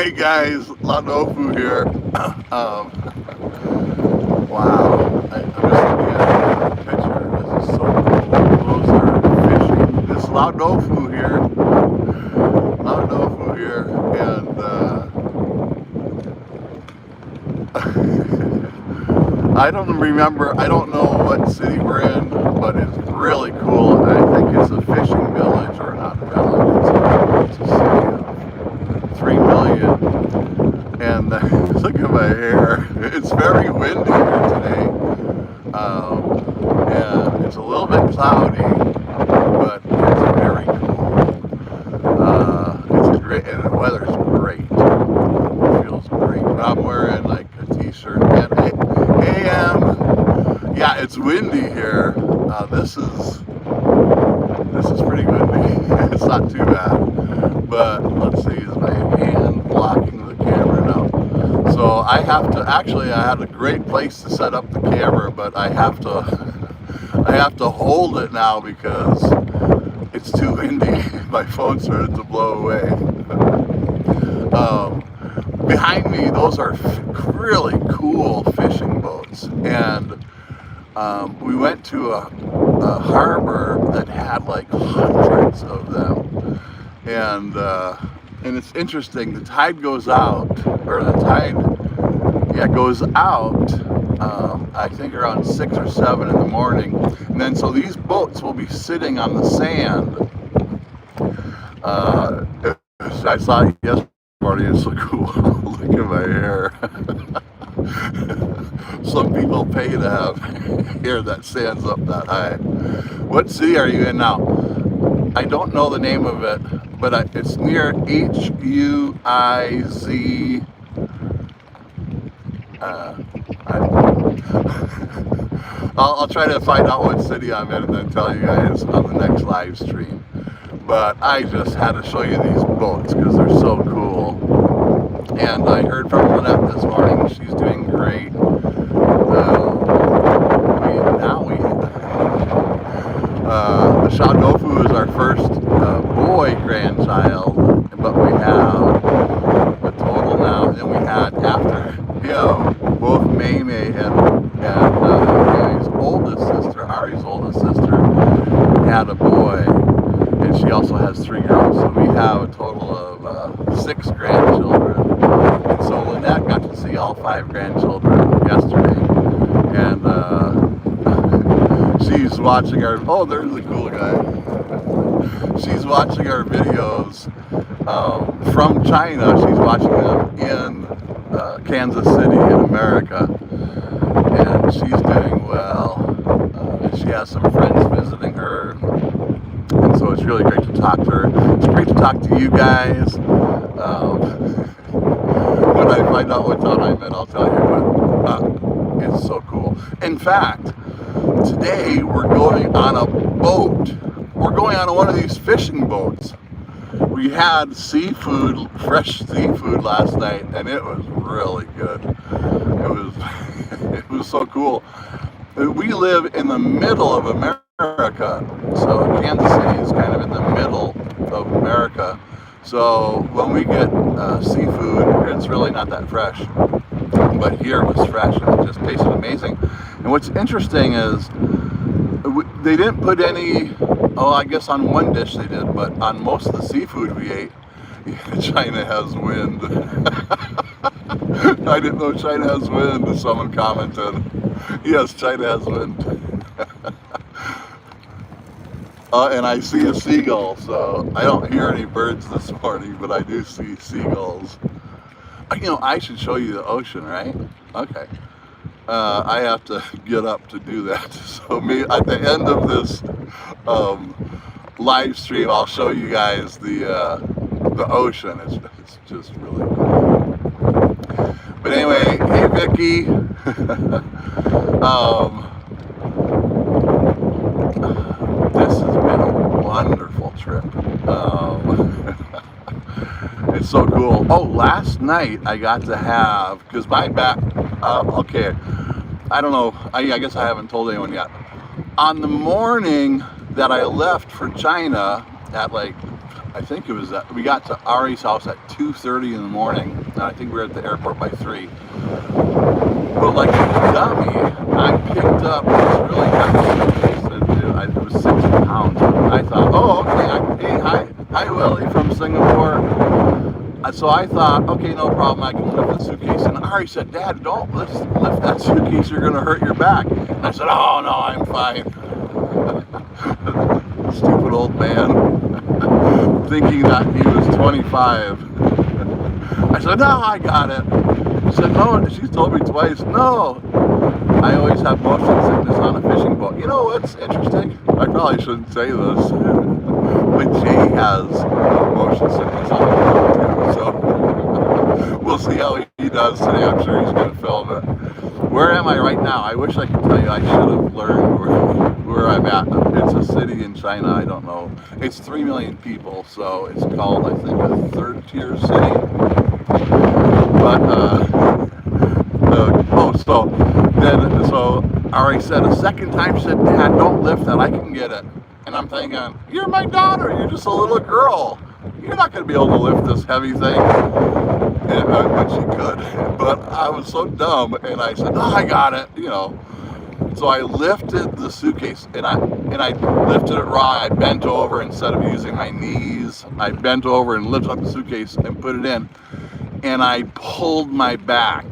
Hey guys, Doufu here. Wow, I'm just looking at the picture. This is so cool. Those are fishing. This Doufu here. Doufu here, and I don't remember. I don't know what city we're in, but it's really cool. I think it's a fishing village, or not village. It's a city of 3 million. And look at my hair. It's very windy here today. And it's a little bit cloudy, but it's very cool. It's great, and the weather's great. It feels great. But I'm wearing like a t-shirt and yeah, it's windy here. This is pretty windy. It's not too bad. But let's see, is my hand blocking the camera now? So I have to, actually I had a great place to set up the camera, but I have to hold it now because it's too windy. My phone started to blow away. Behind me, those are really cool fishing boats, and we went to a harbor that had like hundreds of them, and it's interesting. The tide goes out, or the tide, yeah, goes out. I think around 6 or 7 in the morning, and then so these boats will be sitting on the sand. I saw it yesterday morning. It's so cool. Look at my hair. Some people pay to have hair that stands up that high. What city are you in now? I don't know the name of it, but it's near Huiz. I'll try to find out what city I'm in and then tell you guys on the next live stream. But I just had to show you these boats because they're so cool. And I heard from Lynette this morning. She's doing great. The Lao Doufu is our first boy grandchild, but we have a total now. And then we had after both May and May's oldest sister, Ari's oldest sister, had a boy, and she also has 3 girls. So we have a total of 6 grandchildren. And so Lynette got to see all 5 grandchildren yesterday, and she's watching our, oh, there's the cool guy. She's watching our videos from China. She's watching them in Kansas City in America, and she's doing well. She has some friends visiting her, and so it's really great to talk to her. It's great to talk to you guys. When I find out what town I'm in, I'll tell you, but it's so cool. In fact, today we're going on a boat. We're going on one of these fishing boats. We had seafood, fresh seafood last night, and it was really good. It was so cool. We live in the middle of America, so Kansas City is kind of in the middle of America. So when we get seafood, it's really not that fresh. But here it was fresh, and it just tasted amazing. And what's interesting is they didn't put any, oh, I guess on one dish they did, but on most of the seafood we ate, China has wind. I didn't know China has wind, someone commented. Yes, China has wind. And I see a seagull, so I don't hear any birds this morning, but I do see seagulls. I should show you the ocean, right? Okay. I have to get up to do that. So at the end of this live stream, I'll show you guys the ocean. It's just really cool. But anyway, hey Vicky. This has been a wonderful trip. It's so cool. Oh, last night I got to have, because my back, okay, I don't know, I guess I haven't told anyone yet. On the morning that I left for China at like I think it was we got to Ari's house at 2:30 in the morning, and I think we were at the airport by 3. But like a dummy, I picked up this really heavy suitcase. It was 60 pounds. I thought, oh, okay, hey, hi Willie from Singapore. So I thought, okay, no problem, I can lift the suitcase. And Ari said, Dad, don't lift that suitcase, you're going to hurt your back. And I said, oh, no, I'm fine. Stupid old man, thinking that he was 25. I said, no, I got it. She said, no, she's told me twice, no. I always have motion sickness on a fishing boat. You know what's interesting? I probably shouldn't say this, but Jay has motion sickness on a boat too, so we'll see how he does today. I'm sure he's going to film it. Where am I right now? I wish I could tell you. I should have learned where I'm at. It's a city in China. I don't know. It's 3 million people, so it's called, I think, a third-tier city. But, so Ari said a second time, she said, Dad, don't lift that, I can get it. And I'm thinking, you're my daughter, you're just a little girl. You're not going to be able to lift this heavy thing. But she could. But I was so dumb, and I said, I got it, you know. So I lifted the suitcase, and I lifted it raw. I bent over instead of using my knees. I bent over and lifted up the suitcase and put it in. And I pulled my back.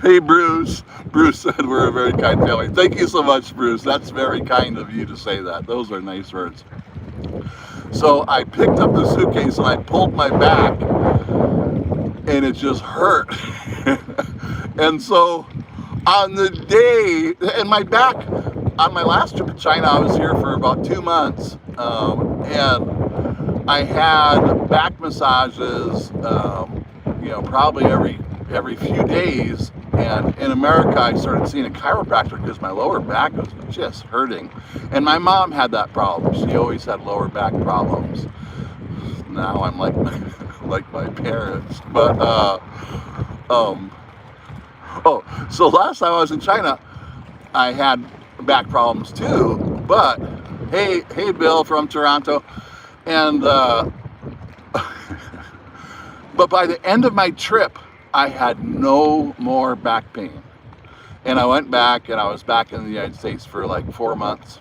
Hey, Bruce. Bruce said we're a very kind family. Thank you so much, Bruce. That's very kind of you to say that. Those are nice words. So I picked up the suitcase and I pulled my back, and it just hurt. And so on the day, and my back, on my last trip to China, I was here for about 2 months, and I had back massages, you know, probably every few days. And in America, I started seeing a chiropractor because my lower back was just hurting. And my mom had that problem. She always had lower back problems. Now I'm like my parents. But so last time I was in China, I had back problems too. But hey Bill from Toronto, and but by the end of my trip, I had no more back pain. And I went back, and I was back in the United States for like 4 months.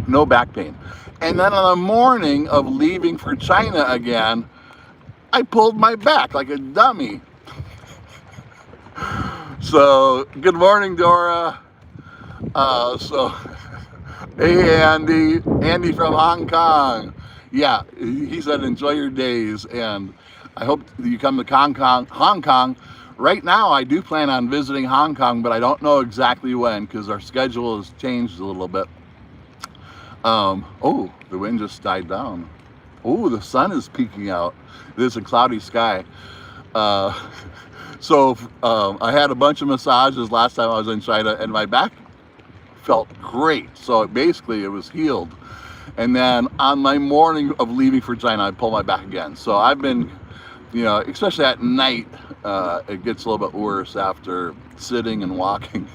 No back pain. And then on the morning of leaving for China again, I pulled my back like a dummy. So, good morning, Dora. Hey, Andy from Hong Kong. Yeah, he said enjoy your days, and I hope you come to Hong Kong. Right now, I do plan on visiting Hong Kong, but I don't know exactly when because our schedule has changed a little bit. Oh, the wind just died down. Oh, the sun is peeking out. There's a cloudy sky. So I had a bunch of massages last time I was in China, and my back felt great. So basically, it was healed. And then on my morning of leaving for China, I pulled my back again. So I've been, you know, especially at night, it gets a little bit worse after sitting and walking.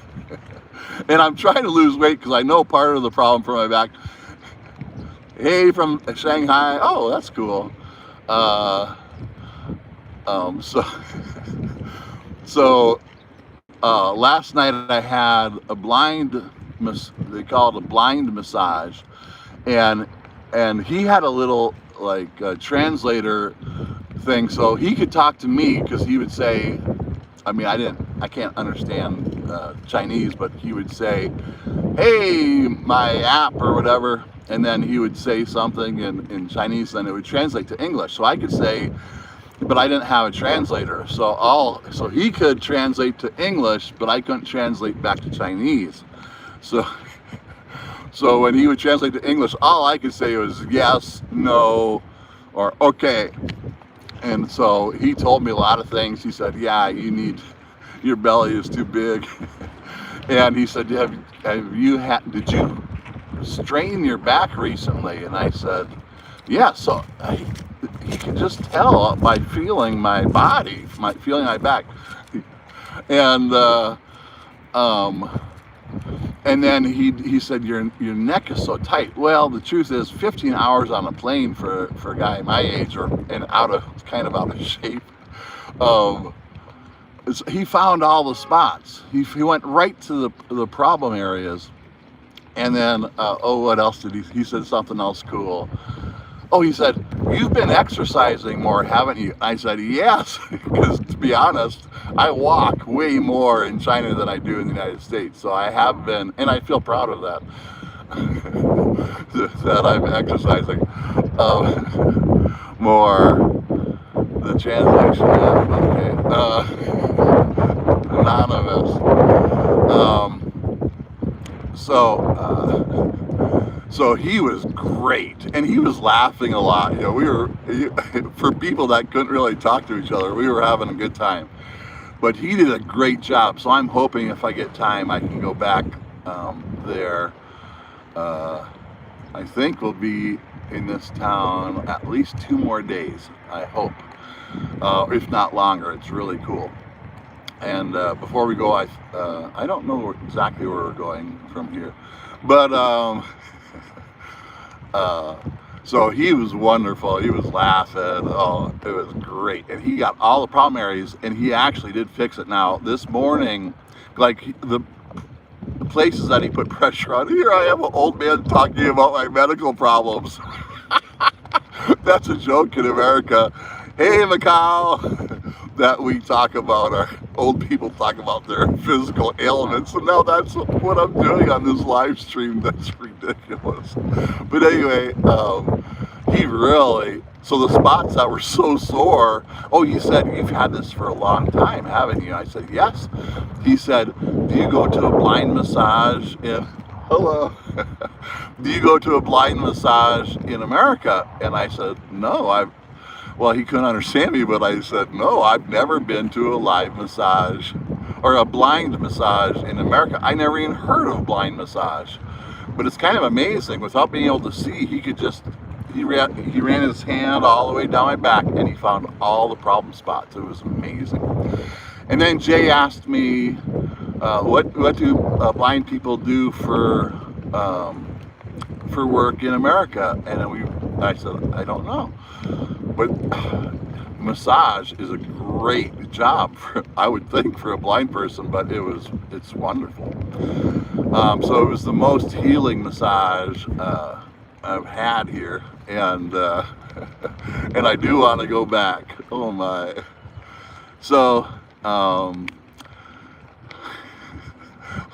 And I'm trying to lose weight because I know part of the problem for my back. Hey, from Shanghai. Oh, that's cool. So last night I had a they call it a blind massage, and he had a little like translator thing, so he could talk to me because he would say, I mean, I can't understand Chinese, but he would say, hey, my app or whatever, and then he would say something in Chinese, and it would translate to English. So I could say, but I didn't have a translator, so he could translate to English, but I couldn't translate back to Chinese. So when he would translate to English, all I could say was yes, no, or okay. And so he told me a lot of things. He said, yeah, your belly is too big. And he said, did you strain your back recently? And I said, yeah. So he could just tell by feeling my body, feeling my back. And And then he said, your neck is so tight. Well, the truth is 15 hours on a plane for a guy my age and kind of out of shape. He found all the spots. He went right to the problem areas. And then, what else did he said something else cool. Oh, he said, you've been exercising more, haven't you? I said, yes, because to be honest, I walk way more in China than I do in the United States. So I have been, and I feel proud of that, that I'm exercising more. The translation, okay, anonymous. So he was great, and he was laughing a lot. You know, for people that couldn't really talk to each other, we were having a good time. But he did a great job, so I'm hoping if I get time, I can go back there. I think we'll be in this town at least 2 more days, I hope, if not longer. It's really cool. And before we go, I don't know exactly where we're going from here, but so he was wonderful. He was laughing. Oh, it was great. And he got all the problem areas, and he actually did fix it. Now this morning, like the places that he put pressure on. Here I am, an old man talking about my medical problems. That's a joke in America. Hey, Macau. That we talk about, our old people talk about their physical ailments, and now that's what I'm doing on this live stream. That's ridiculous. But anyway, he really, so the spots that were so sore, oh, you said you've had this for a long time, haven't you? I said, yes. He said, do you go to a blind massage in, hello, do you go to a blind massage in America? And I said, no, well, he couldn't understand me, but I said, no, I've never been to a live massage or a blind massage in America. I never even heard of blind massage. But it's kind of amazing. Without being able to see, he could just, he ran his hand all the way down my back and he found all the problem spots. It was amazing. And then Jay asked me, what do blind people do for work in America? And I said, I don't know. But massage is a great job, I would think, for a blind person, but it's wonderful. So it was the most healing massage I've had here, and and I do want to go back. Oh my. So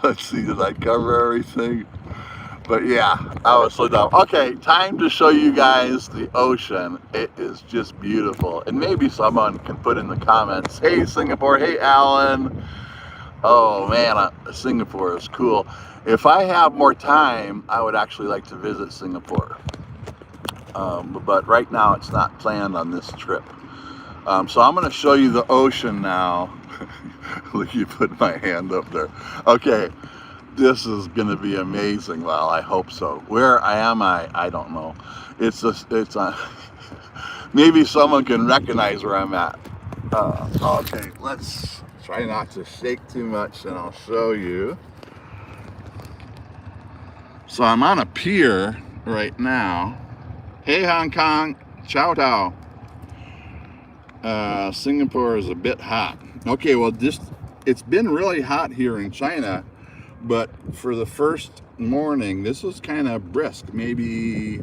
let's see, did I cover everything? But yeah, I was so dumb. Okay, time to show you guys the ocean. It is just beautiful. And maybe someone can put in the comments, hey Singapore, hey Alan. Oh man, Singapore is cool. If I have more time, I would actually like to visit Singapore. But right now it's not planned on this trip. So I'm gonna show you the ocean now. Look, you put my hand up there. Okay. This is going to be amazing. Well, I hope so. Where am I? I don't know. It's maybe someone can recognize where I'm at. Okay, let's try not to shake too much and I'll show you. So I'm on a pier right now. Hey, Hong Kong. Ciao, Tao. Singapore is a bit hot. Okay, well, it's been really hot here in China. But for the first morning, this was kind of brisk, maybe,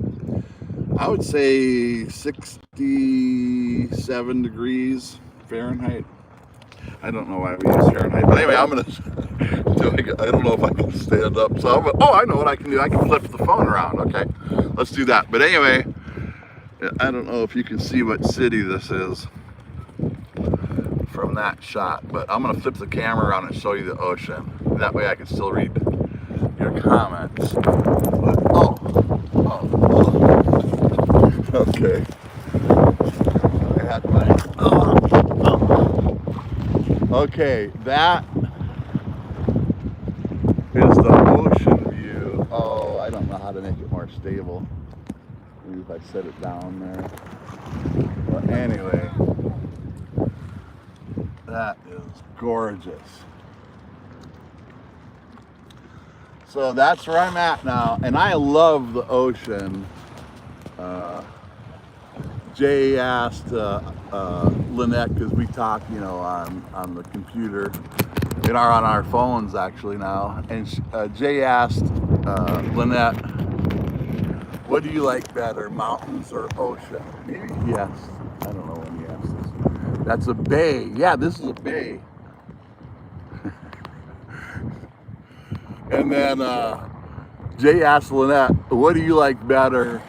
I would say 67 degrees Fahrenheit. I don't know why we use Fahrenheit, but anyway, I'm going to, I don't know if I can stand up. So I know what I can do. I can flip the phone around, okay? Let's do that. But anyway, I don't know if you can see what city this is from that shot, but I'm going to flip the camera around and show you the ocean. That way I can still read your comments. But, okay. I had my, okay, that is the ocean view. Oh, I don't know how to make it more stable. Maybe if I set it down there. But anyway, that is gorgeous. So that's where I'm at now, and I love the ocean. Jay asked Lynette, because we talk, you know, on the computer, on our phones actually now, and Jay asked Lynette, what do you like better, mountains or ocean? Maybe he asked, I don't know when he asked this. That's a bay. Yeah, this is a bay. And then Jay asked Lynette, what do you like better,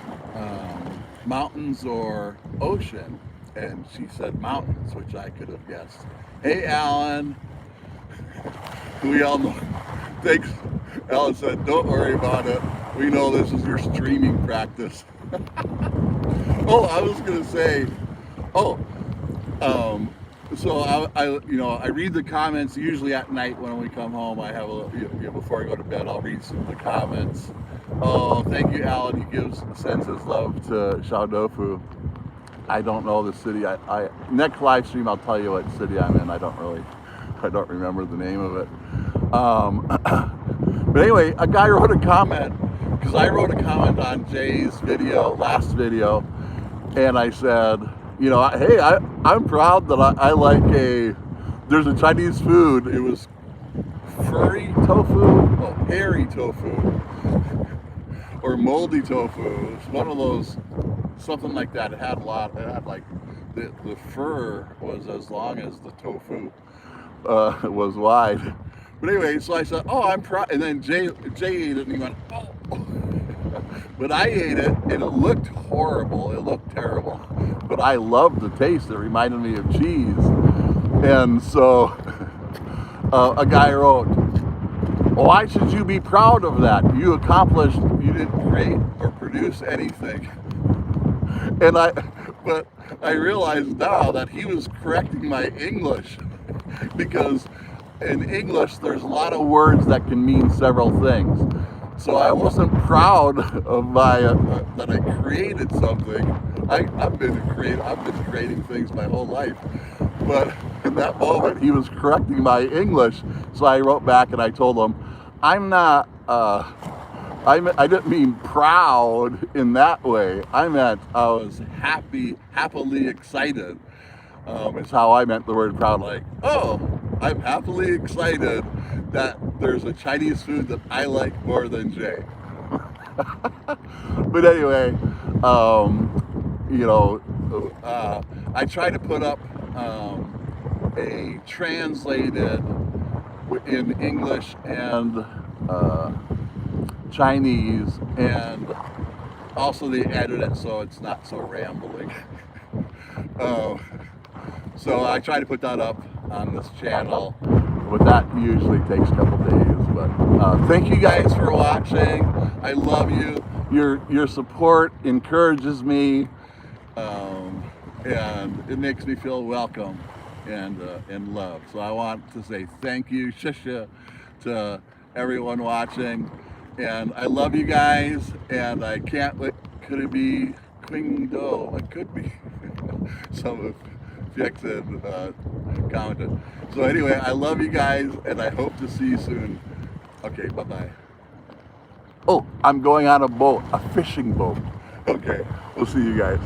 mountains or ocean? And she said mountains, which I could have guessed. Hey, Alan. We all know. Thanks. Alan said, don't worry about it. We know this is your streaming practice. Oh, I was going to say, so I read the comments usually at night when we come home. I have before I go to bed, I'll read some of the comments. Oh, thank you, Alan. He sends his love to Doufu. I don't know the city. I next live stream I'll tell you what city I'm in. I don't remember the name of it. But anyway, a guy wrote a comment, because I wrote a comment on Jay's last video, and I said, hey, I'm proud that I like there's a Chinese food. It was hairy tofu, or moldy tofu. It's one of those, something like that. It had like, the fur was as long as the tofu was wide. But anyway, so I said, oh, I'm proud. And then Jay ate it, and he went, oh. But I ate it, and it looked horrible. It looked terrible. But I loved the taste. It reminded me of cheese. And so a guy wrote, why should you be proud of that? You didn't create or produce anything. But I realized now that he was correcting my English, because in English there's a lot of words that can mean several things. So I wasn't proud of that I created something. I've been creating things my whole life. But in that moment he was correcting my English. So I wrote back and I told him, I didn't mean proud in that way. I meant I was happily excited. Is how I meant the word proud. Like, oh, I'm happily excited that there's a Chinese food that I like more than Jay. But anyway, I try to put up a translated in English and Chinese, and also they edit it so it's not so rambling. So I try to put that up on this channel, but that usually takes a couple days. But thank you guys for watching. I love you. Your support encourages me, and it makes me feel welcome and loved. So I want to say thank you, Shisha, to everyone watching, and I love you guys. And I can't wait. Could it be Qing Do? It could be. Some of Jackson commented. So anyway, I love you guys, and I hope to see you soon. Okay, bye-bye. Oh, I'm going on a boat, a fishing boat. Okay, we'll see you guys.